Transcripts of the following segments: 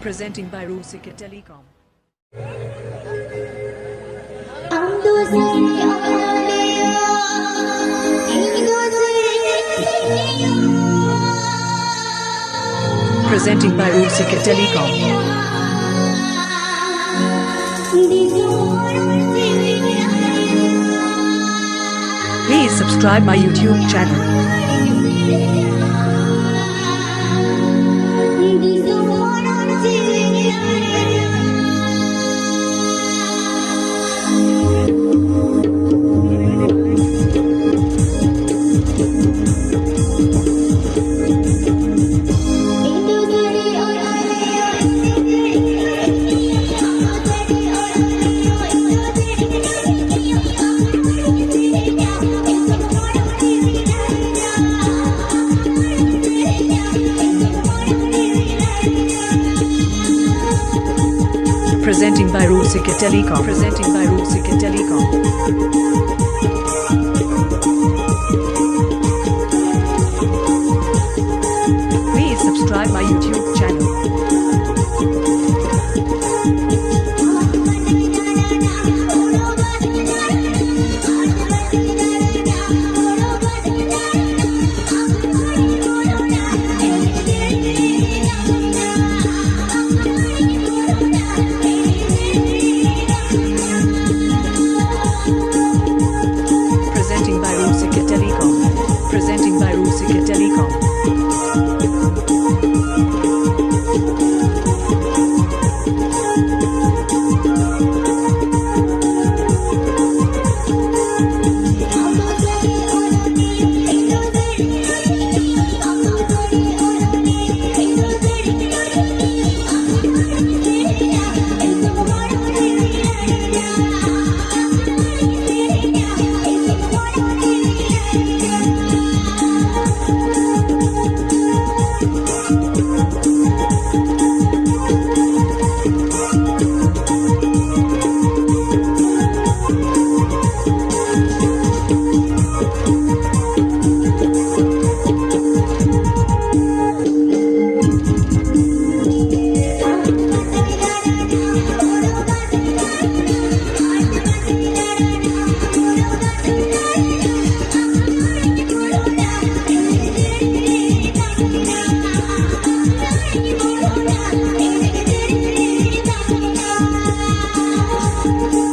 Presenting by Rusika Telecom. Presenting by Rusika Telecom. Please subscribe my YouTube channel. Presenting by Rusika Telecom. Presenting by Rusika Telecom. Please subscribe my YouTube channel. Presenting by Rusika Telecom. Presenting by Rusika Telecom.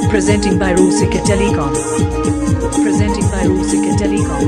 Presenting by Rusika Telecom. Presenting by Rusika Telecom.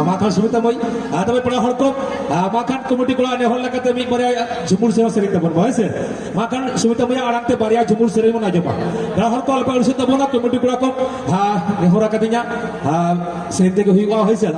Makan SUMITA moi, tapi pernah horkom, makan komedi kalau ane horla kata mik baria jumur sewa sering teman, bahasa. Makan SUMITA moi orang te baria jumur sering mana aja pak. Dah horkom lepas urusan teman komedi kalau kom, ne hora katanya, sente ko hiwa hasil.